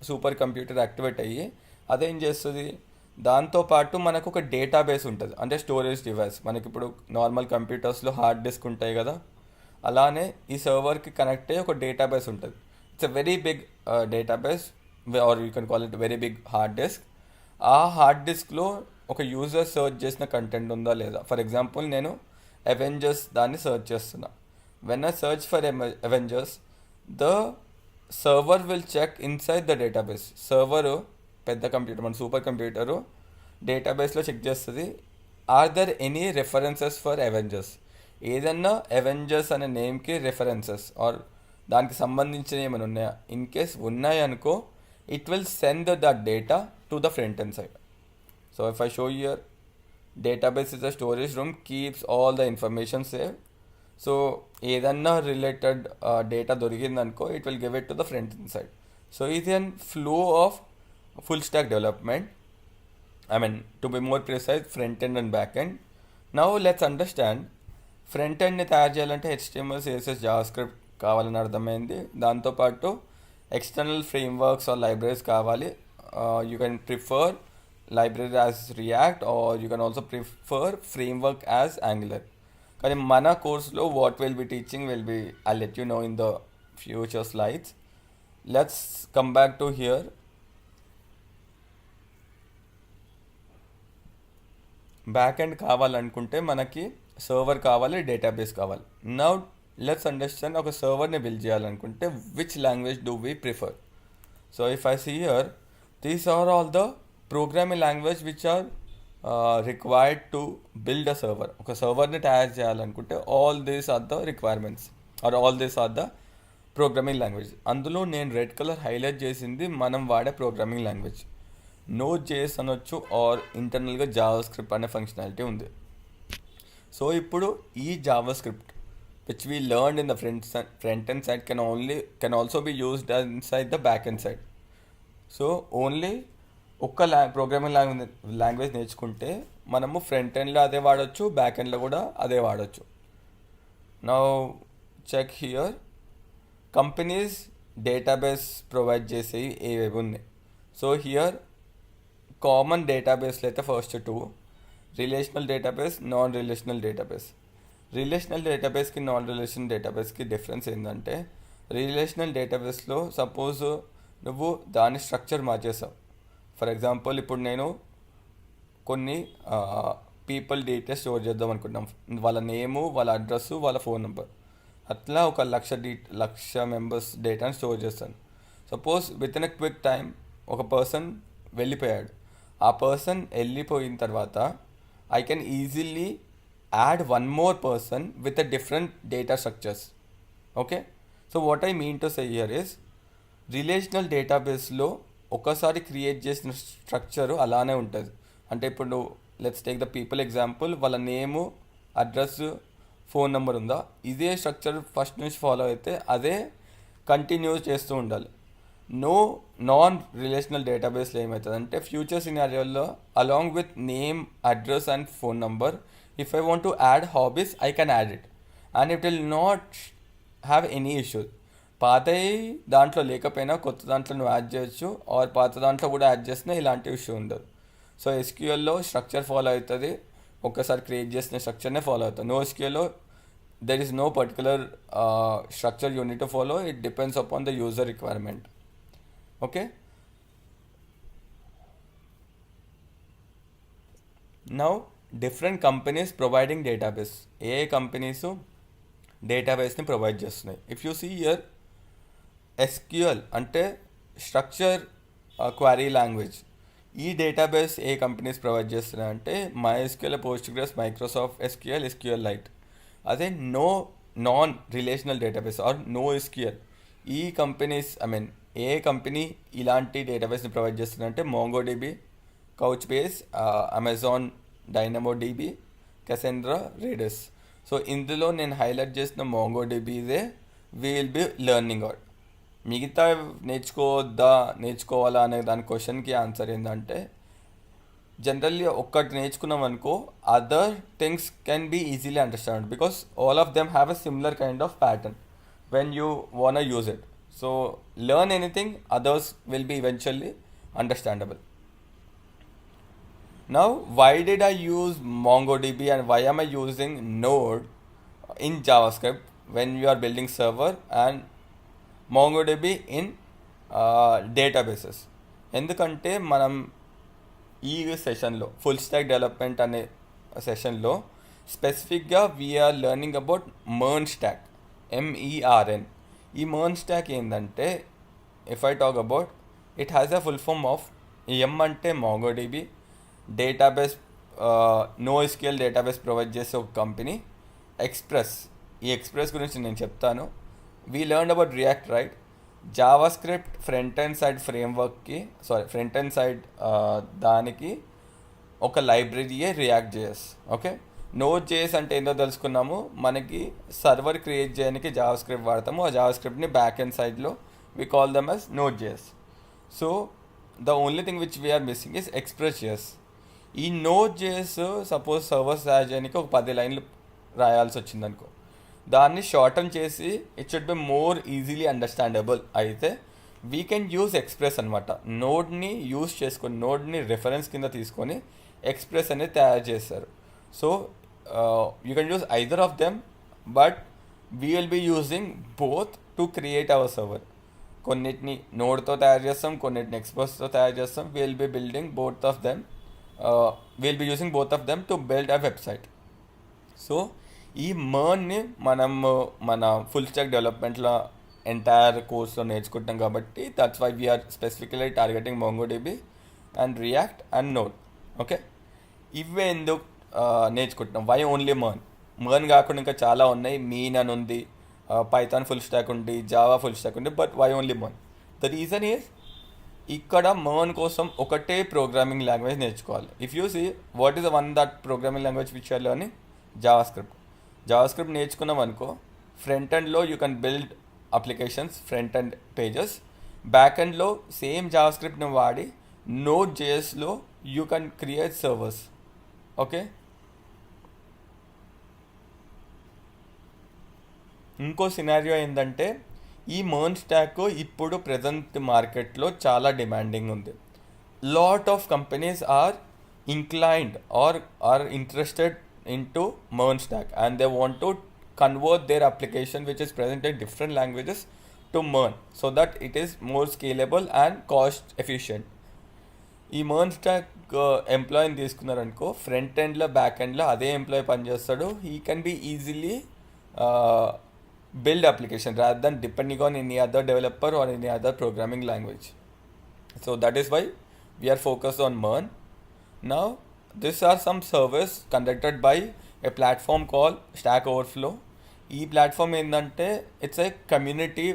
B: సూపర్ కంప్యూటర్ యాక్టివేట్ అయ్యి అదేం చేస్తుంది, దాంతోపాటు మనకు ఒక డేటాబేస్ ఉంటుంది, అంటే స్టోరేజ్ డివైస్. మనకి ఇప్పుడు నార్మల్ కంప్యూటర్స్లో హార్డ్ డిస్క్ ఉంటాయి కదా, అలానే ఈ సర్వర్కి కనెక్ట్ అయ్యి ఒక డేటాబేస్ ఉంటుంది. It's a very big database, or you can call it very big hard disk. ఆ హార్డ్ డిస్క్లో ఒక యూజర్ సర్చ్ చేసిన కంటెంట్ ఉందా లేదా. ఫర్ ఎగ్జాంపుల్ నేను అవెంజర్స్ దాన్ని సర్చ్ చేస్తున్నా. When I search for Avengers, the server will check inside the database. Server పెద్ద కంప్యూటర్, మన సూపర్ కంప్యూటరు డేటాబేస్లో చెక్ చేస్తుంది, are there any references for Avengers. ఏదన్నా అవెంజర్స్ అనే నేమ్కి రెఫరెన్సెస్ ఆర్ దానికి సంబంధించిన ఏమైనా ఉన్నాయా. ఇన్ కేస్ ఉన్నాయనుకో, it will send that data to the front end side. So if I show here, database is a storage room, keeps all the information saved. So ఏదన్నా related data దొరికిందనుకో, it will give it to the front end side. So it's a flow of full stack development. I mean, to be more precise, front end and back end. Now let's understand, front ఎండ్ని తయారు చేయాలంటే HTML, CSS, JavaScript కావాలని అర్థమైంది. దాంతోపాటు external frameworks or libraries కావాలి. You can prefer library as React, or you can also prefer framework as Angular. కానీ మన కోర్స్లో what will be teaching will be, I let you know in the future slides. Let's come back to here. Back end కావాలనుకుంటే మనకి server కావాలి, database కావాలి. Now let's understand, ఒక సర్వర్ని build చేయాలనుకుంటే which language do we prefer. So if I see here, these are all the programming language which are required to build a server. ఒక సర్వర్ని తయారు చేయాలనుకుంటే all these are the requirements, or all these are the programming language. అందులో నేను red colour highlight చేసింది మనం వాడే programming language. Node.js అనొచ్చు, ఆర్ ఇంటర్నల్గా జావాస్క్రిప్ట్ అనే ఫంక్షనాలిటీ ఉంది. సో ఇప్పుడు ఈ JavaScript which we learned in the front end side can also be used inside the backend side. So only ఒక్క ప్రోగ్రామింగ్ లాంగ్వేజ్ నేర్చుకుంటే మనము ఫ్రంట్ ఎండ్లో అదే వాడచ్చు, బ్యాక్ ఎండ్లో కూడా అదే వాడచ్చు. Now check here, companies database provide చేసేవి ఏవేవి ఉన్నాయి. సో హియర్ కామన్ డేటాబేస్లో అయితే first 2, relational database, non relational database. Relational డేటాబేస్కి నాన్ రిలేషనల్ డేటాబేస్కి డిఫరెన్స్ ఏంటంటే, రిలేషనల్ డేటాబేస్లో సపోజ్ నువ్వు దాని స్ట్రక్చర్ మార్చేసావు. ఫర్ ఎగ్జాంపుల్ ఇప్పుడు నేను కొన్ని పీపుల్ డీటెయిల్స్ స్టోర్ చేద్దాం అనుకుంటున్నాం, వాళ్ళ నేము, వాళ్ళ అడ్రస్సు, వాళ్ళ ఫోన్ నెంబర్. అట్లా ఒక 1,00,000 మెంబర్స్ డేటాని స్టోర్ చేస్తాను. Suppose with in a quick time ఒక పర్సన్ వెళ్ళిపోయాడు. ఆ పర్సన్ వెళ్ళిపోయిన తర్వాత I can easily add one more person with a different data structures. Okay, so what I mean to say here is, relational డేటాబేస్లో ఒకసారి create చేసిన structure అలానే ఉంటుంది. అంటే ఇప్పుడు let's take the people example, వాళ్ళ నేము, అడ్రస్, ఫోన్ నెంబర్ ఉందా, ఇదే స్ట్రక్చర్ ఫస్ట్ నుంచి ఫాలో అయితే అదే కంటిన్యూ చేస్తూ ఉండాలి. నాన్ రిలేషనల్ డేటాబేస్లో ఏమవుతుంది అంటే, ఫ్యూచర్ సినారియోలో along with name, address and phone number, if I want to add hobbies I can add it and it will not have any issues. పాత దాంట్లో లేకపోయినా కొత్త దాంట్లో నువ్వు యాడ్ చేయొచ్చు, ఆర్ పాత దాంట్లో కూడా యాడ్ చేసినా ఇలాంటి ఇష్యూ ఉండదు. సో ఎస్క్యూఎల్లో స్ట్రక్చర్ ఫాలో అవుతుంది, ఒక్కసారి క్రియేట్ చేసిన స్ట్రక్చర్నే ఫాలో అవుతుంది. నో ఎస్క్యూఎల్లో there is no particular structure you need to follow, it depends upon the user requirement. Okay, now different companies providing database, ఏ కంపెనీస్ డేటాబేస్ని ప్రొవైడ్ చేస్తున్నాయి. If you see here, SQL అంటే structure query language. ఈ database ఏ companies provide చేస్తున్నాయి అంటే, MySQL, Postgres, Microsoft SQL, SQLite. అదే non relational database or NoSQL, ఈ కంపెనీస్ ఏ కంపెనీ ఇలాంటి డేటాబేస్ని ప్రొవైడ్ చేస్తుందంటే, MongoDB, Couchbase, Amazon DynamoDB, Cassandra, Redis. So ఇందులో నేను హైలైట్ చేసిన మోంగోడిబీదే విల్ బి లెర్నింగ్ అవుట్. మిగతా నేర్చుకోవాలా అనే దాని క్వశ్చన్కి ఆన్సర్ ఏంటంటే, జనరల్లీ ఒక్కటి నేర్చుకున్నాం అనుకో, other things can be easily understand because all of them have a similar kind of pattern when you want use it. So learn anything, others will be eventually understandable. Now, why did I use MongoDB and why am I using Node in JavaScript when you are building server and MongoDB in databases? ఎందుకంటే మనం ఈ సెషన్లో full stack development అనే సెషన్లో స్పెసిఫిక్గా we are learning about MERN stack, MERN. ఈ MERN stack ఏంటంటే, if I talk about, it has a full form of అంటే MongoDB database, NoSQL database provide చేసే ఒక కంపెనీ. ఎక్స్ప్రెస్, ఈ ఎక్స్ప్రెస్ గురించి నేను చెప్తాను. We learn about React, right? JavaScript front end side ఫ్రేమ్వర్క్కి, ఫ్రంట్ ఎండ్ సైడ్ దానికి ఒక లైబ్రరీయే React JS. Okay, Node JS అంటే ఏందో తెలుసుకున్నాము. మనకి సర్వర్ క్రియేట్ చేయడానికి జావాస్క్రిప్ట్ వాడతాము. ఆ జావాస్క్రిప్ట్ని బ్యాక్ ఎండ్ సైడ్లో we call them as Node JS. So the only thing which we're missing is Express JS. ఈ నోడ్ జేఎస్ సపోజ్ సర్వర్స్ తయారు చేయడానికి ఒక 10 లైన్లు రాయాల్సి వచ్చిందనుకో, దాన్ని షార్టన్ చేసి it should be more easily understandable అయితే వీ కెన్ యూజ్ ఎక్స్ప్రెస్ అనమాట. నోడ్ని యూజ్ చేసుకొని, నోడ్ని రెఫరెన్స్ కింద తీసుకొని ఎక్స్ప్రెస్ అనేది తయారు చేస్తారు. So you can use either of them, but we will be using both to create our server. కొన్నిటిని నోడ్తో తయారు చేస్తాం, కొన్నిటిని ఎక్స్ప్రెస్తో తయారు చేస్తాం. We will be building both of them, we will be using both of them to build a website. So ఈ MERNని మనం మన ఫుల్ స్టాక్ డెవలప్మెంట్లో ఎంటైర్ కోర్స్లో నేర్చుకుంటాం కాబట్టి that's why we're specifically targeting MongoDB and React and Node. Okay, ఇవే ఎందుకు నేర్చుకుంటున్నాం? వై ఓన్లీ MERN కాకుండా ఇంకా చాలా ఉన్నాయి. మీన్ అని ఉంది, పైథాన్ ఫుల్ స్టాక్ ఉంది, జావా ఫుల్ స్టాక్ ఉంది, but why only MERN? The reason is, ఇక్కడ MERN కోసం ఒకటే ప్రోగ్రామింగ్ లాంగ్వేజ్ నేర్చుకోవాలి. If you see what is the one that programming language which are learning? JavaScript నేర్చుకున్నాం అనుకో, ఫ్రంట్ ఎండ్లో you can build applications, front end pages. Back ఎండ్లో same జావాస్క్రిప్ట్ని వాడి నోడ్ జేఎస్లో you can create servers. Okay, ఇంకో scenario ఏంటంటే, ఈ MERN స్టాక్ ఇప్పుడు ప్రజెంట్ మార్కెట్లో చాలా డిమాండింగ్ ఉంది. Lot of companies are inclined or are interested into MERN stack and they want to convert their application which is present in different languages to MERN so that it is more scalable and cost efficient. ఈ MERN stack ఎంప్లాయీని తీసుకున్నారనుకో, front ఎండ్లో back ఎండ్లో అదే employee పనిచేస్తాడు. He can be easily build application rather than depending on any other developer or any other programming language. So that is why we are focused on MERN. Now, these are some surveys conducted by a platform called Stack Overflow. ఈ platform ఏంటంటే, it's a community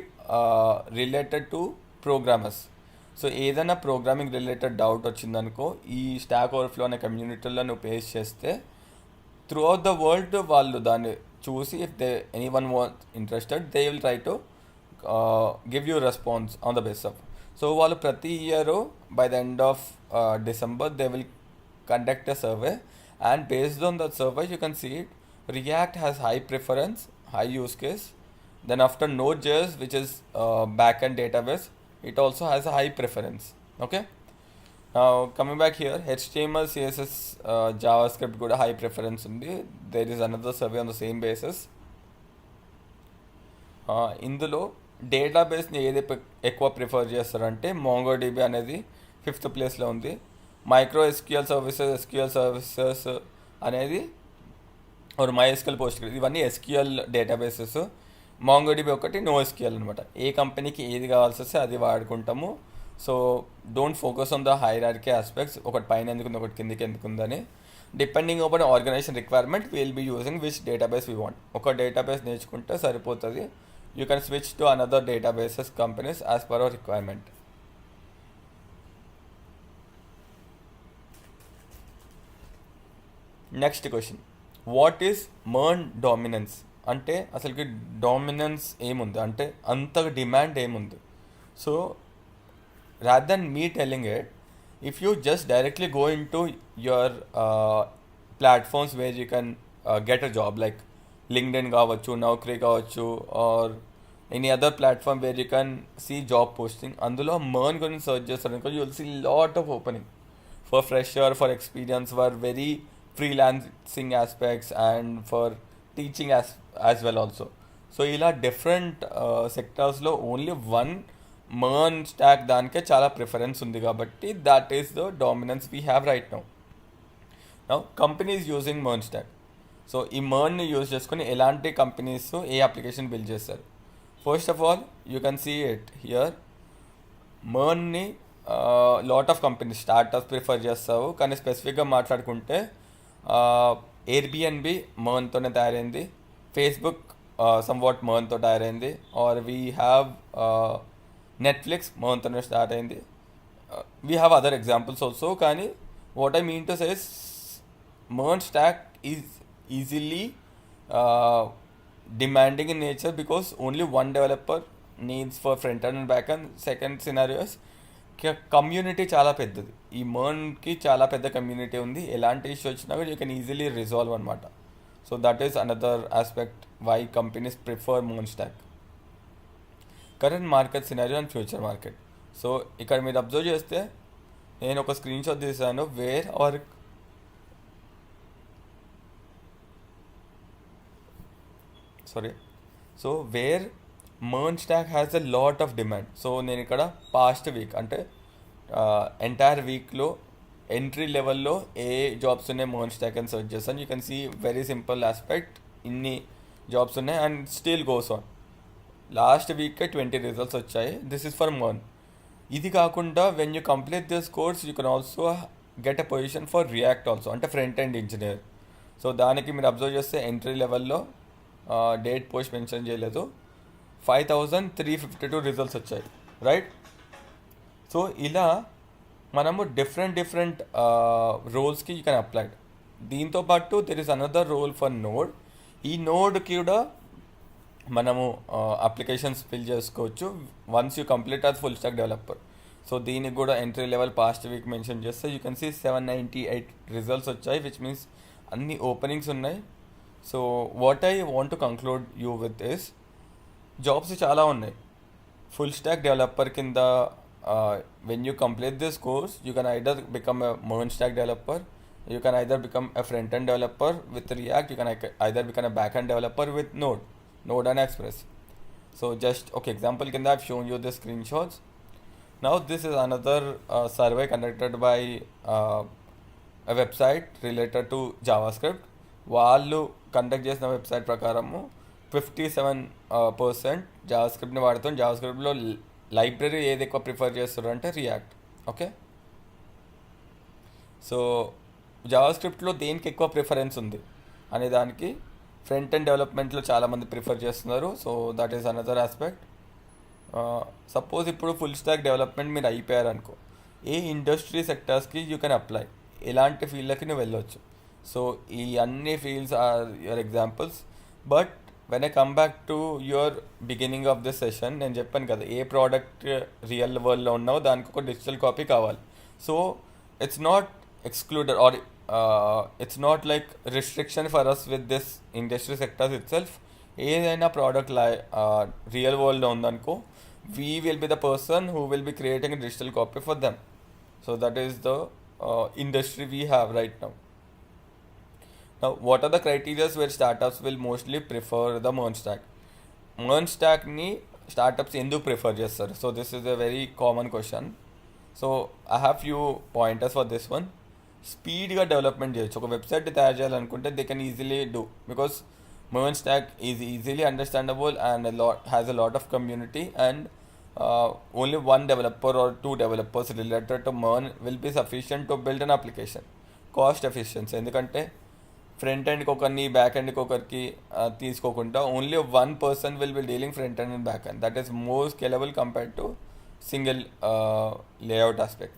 B: related to programmers. So ఏదైనా programming related doubt వచ్చిందనుకో, ఈ stock overflow అనే కమ్యూనిటీలో నువ్వు paste చేస్తే through out the world వాళ్ళు దాన్ని చూసి, if they any one want interested, they will try to give you response on the base of. So వాళ్ళు ప్రతి year by the end of December they will conduct a survey, and based on that survey you can see it. React has high preference, high use case. Then after Node.js, which is backend database, it also has a high preference. Okay, now coming back here, HTML, CSS, JavaScript good high preference undi. There is another survey on the same basis. ఇందులో డేటాబేస్ని ఏది ఎక్కువ prefer చేస్తారంటే, MongoDB అనేది 5th ప్లేస్లో ఉంది. Micro SQL services, SQL services అనేది और MySQL PostgreSQL, ఇవన్నీ SQL డేటాబేసెస్. MongoDB ఒకటి NoSQL అనమాట. ఏ కంపెనీకి ఏది కావాల్సి వస్తే అది వాడుకుంటాము. So don't focus on the hierarchy aspects, ఒకటి పైన ఎందుకుంది ఒకటి కిందికి ఎందుకుందని. Depending upon organization requirement will be using which database we want. ఒక డేటాబేస్ నేర్చుకుంటే సరిపోతుంది. You can switch to another databases companies as per our requirement. Next question, what is MERN dominance అంటే అసలుకి డామినెన్స్ ఏముంది, అంటే అంతగా డిమాండ్ ఏముంది. So rather than me telling it, if you just directly go into your platforms where you can get a job like LinkedIn కావచ్చు, Naukri కావచ్చు, or any other platform where you can see job posting, అందులో MERN గురించి search చేస్తారనుకో, you will see lot of opening for fresher, for experience, for very freelancing aspects and for teaching as well also. So ఇలా different సెక్టార్స్లో only one MERN stack దానికే చాలా preference ఉంది కాబట్టి that is the dominance we have right now. Now companies using MERN stack. So ఈ MERNని use చేసుకుని ఎలాంటి కంపెనీస్ ఏ అప్లికేషన్ బిల్డ్ చేస్తారు. First of all you can see it here. MERNని lot of companies startups prefer చేస్తావు, కానీ స్పెసిఫిక్గా మాట్లాడుకుంటే ఎయిర్బిఎన్బి MERNతోనే తయారైంది, ఫేస్బుక్ సమ్వాట్ MERNతో తయారైంది, ఆర్ వీ హ్యావ్ నెట్ఫ్లిక్స్ MERNతోనే స్టార్ట్ అయింది. We have other examples also. కానీ what I mean to say MERN stack is easily demanding in nature because only one developer needs for front-end and back-end. Second scenario is community చాలా పెద్దది. ఈ MERNకి చాలా పెద్ద community ఉంది. ఎలాంటి issue వచ్చినా కూడా యూ కెన్ ఈజీలీ రిజాల్వ్ అనమాట. So that is another aspect why companies prefer MERN stack. Current market scenario and future market. So ఇక్కడ మీరు అబ్జర్వ్ చేస్తే నేను ఒక స్క్రీన్ షాట్ తీసాను where are where MERN stack has a lot of demand. So నేను ఇక్కడ past week అంటే entire వీక్లో ఎంట్రీ లెవెల్లో ఏ జాబ్స్ ఉన్నాయి MERN స్టాక్ అని సెర్చ్ చేస్తాను. You can see very simple aspect, ఇన్ని జాబ్స్ ఉన్నాయి and still goes on. Last వీక్కే 20 రిజల్ట్స్ వచ్చాయి. This is for MERN. ఇది కాకుండా when you complete this course you can also get a position for React also, అంటే front end engineer. So దానికి మీరు observe చేస్తే ఎంట్రీ లెవెల్లో డేట్ పోస్ట్ మెన్షన్ చేయలేదు, 5352 రిజల్ట్స్ వచ్చాయి, రైట్. సో ఇలా మనము డిఫరెంట్ రోల్స్కి యూ కెన్ అప్లై. దీంతోపాటు there is another role for Node. ఈ నోడ్కి కూడా మనము అప్లికేషన్స్ ఫిల్ చేసుకోవచ్చు once you complete as full stack developer. So దీనికి కూడా entry level past week mention చేస్తే యూ కెన్ సీ 798 రిజల్ట్స్ వచ్చాయి, విచ్ మీన్స్ అన్ని ఓపెనింగ్స్ ఉన్నాయి. So what I want to conclude you with is, jobs చాలా ఉన్నాయి full stack developer కింద. When you complete this course you can either become a MERN stack developer, you can either become a front end developer with react, you can either become a back end developer with node and Express. So just okay, example kinda I've shown you the screenshots. Now this is another survey conducted by a website related to JavaScript. వాళ్ళు conduct చేసిన website ప్రకారము 57% జావాస్క్రిప్ట్ని వాడుతాం. జావాస్క్రిప్ట్లో library ఏది ఎక్కువ prefer చేస్తారు అంటే react. Okay, so జావాస్క్రిప్ట్లో దేనికి ఎక్కువ ప్రిఫరెన్స్ ఉంది అనే దానికి ఫ్రంట్ ఎండ్ డెవలప్మెంట్లో చాలామంది ప్రిఫర్ చేస్తున్నారు. So that is another aspect. Suppose ఇప్పుడు ఫుల్ స్టాక్ డెవలప్మెంట్ మీరు అయిపోయారనుకో, ఏ ఇండస్ట్రీ సెక్టర్స్కి యూ కెన్ అప్లై, ఎలాంటి ఫీల్డ్లకి నువ్వు వెళ్ళొచ్చు. సో ఈ అన్ని fields are your examples. But when I come back to your beginning of this session, నేను చెప్పాను కదా ఏ ప్రోడక్ట్ రియల్ వరల్డ్లో ఉన్నావో దానికి ఒక డిజిటల్ కాపీ కావాలి. So it's not excluded or it's not like restriction for us with this industry sectors itself. ఏదైనా product real వరల్డ్లో ఉందనుకో, we will be the person who will be creating a digital copy for them. So that is the industry we have right now. Now what are the criteria where startups will mostly prefer the MERN stack? MERN stack ni startups endu prefer చేస్తారు? So this is a very common question. So I have few pointers for this one. స్పీడ్గా development చేయొచ్చు. ఒక website తయారు చేయాలనుకుంటే they can easily do, because MERN stack is easily understandable and has a lot of community, and only one developer or two developers related to MERN will be sufficient to build an application. Cost efficiency, ఎందుకంటే front ఎండ్కి ఒకరిని back ఎండ్కి ఒకరికి తీసుకోకుండా only one person will be dealing front end and back end. That is more scalable compared to single layout aspect.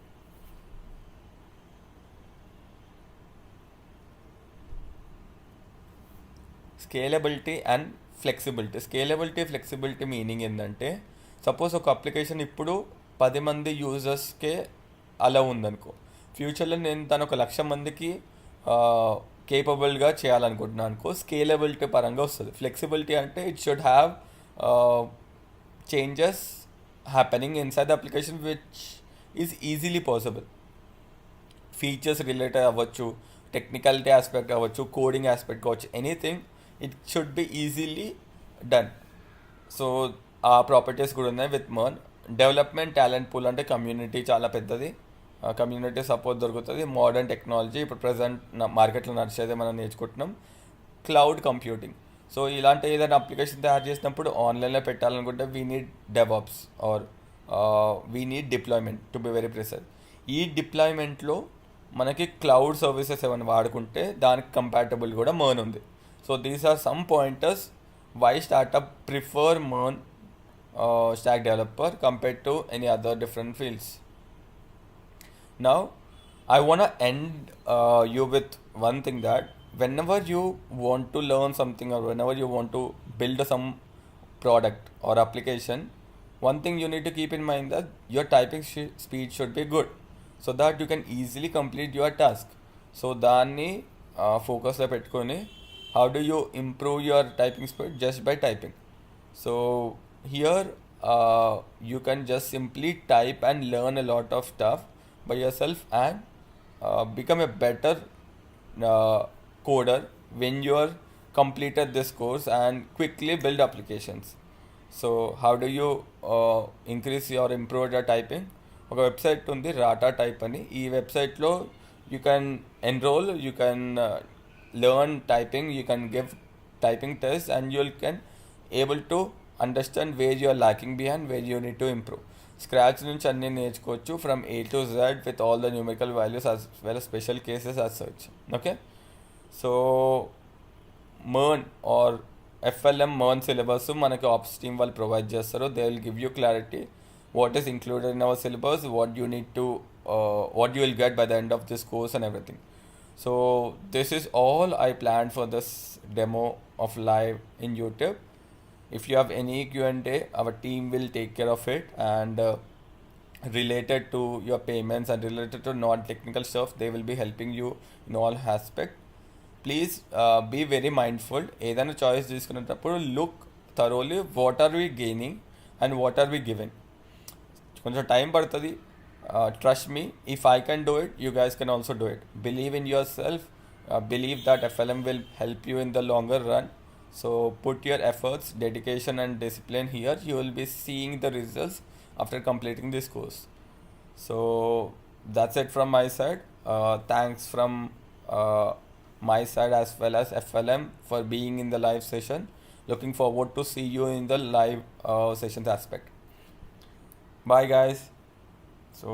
B: Scalability and flexibility meaning ఏంటంటే, suppose ఒక application ఇప్పుడు 10 మంది యూజర్స్కే అలా ఉందనుకో, ఫ్యూచర్లో నేను తను 1,00,000 మందికి కేపబుల్గా చేయాలనుకుంటున్నాను అనుకో, స్కేలబిలిటీ పరంగా వస్తుంది. ఫ్లెక్సిబిలిటీ అంటే it should have changes happening inside the application which is easily possible. Features related అవ్వచ్చు, టెక్నికాలిటీ ఆస్పెక్ట్ అవ్వచ్చు, కోడింగ్ ఆస్పెక్ట్ కావచ్చు, anything it should be easily done. So ఆ ప్రాపర్టీస్ కూడా ఉన్నాయి with MERN. Development talent pool అంటే community చాలా పెద్దది, community support దొరుకుతుంది. మోడర్న్ టెక్నాలజీ ఇప్పుడు ప్రజెంట్ మార్కెట్లో నడిచేదే మనం నేర్చుకుంటున్నాం. Cloud computing. సో ఇలాంటి ఏదైనా అప్లికేషన్ తయారు చేసినప్పుడు ఆన్లైన్లో పెట్టాలనుకుంటే we need DevOps or we need deployment to be very precise. ఈ డిప్లాయ్మెంట్లో మనకి క్లౌడ్ సర్వీసెస్ ఏమైనా వాడుకుంటే దానికి కంపాటబుల్ కూడా MERN ఉంది. So these are some pointers why startup prefer MERN stack developer compared to any other different fields. Now I want to end you with one thing, that whenever you want to learn something or whenever you want to build some product or application, one thing you need to keep in mind that your typing speed should be good so that you can easily complete your task. So దాన్ని ఫోకస్లో పెట్టుకొని how do you improve your typing speed? Just by typing. So here you can just simply type and learn a lot of stuff by yourself and become a better coder when you are completed this course and quickly build applications. So how do you increase or improve your typing? ఒక website ఉంది రాటా type అని. ఈ వెబ్సైట్లో you can enroll, you can learn typing, you can give typing tests and you can able to understand where you are lacking behind, where you need to improve. Scratch నుంచి అన్నీ నేర్చుకోవచ్చు from A to Z with all the numerical values as well as special cases as such. Okay, so MERN or FLM MERN syllabus మనకి apps team వాళ్ళు provide చేస్తారు. They will give you clarity what is included in our syllabus, what you need to what you will get by the end of this course and everything. So this is all I planned for this demo of live in YouTube. If you have any Q&A, our team will take care of it, and related to your payments and related to non-technical stuff, they will be helping you in all aspect. Please be very mindful. ఏదైనా choice తీసుకునేటప్పుడు look thoroughly what are we gaining and what are we giving. కొంచెం time పడుతుంది. Trust me, if I can do it, you guys can also do it. Believe in yourself. Believe that FLM will help you in the longer run. So put your efforts, dedication and discipline here. You will be seeing the results after completing this course. So that's it from my side. Thanks from my side as well as FLM for being in the live session. Looking forward to see you in the live sessions aspect. Bye guys. So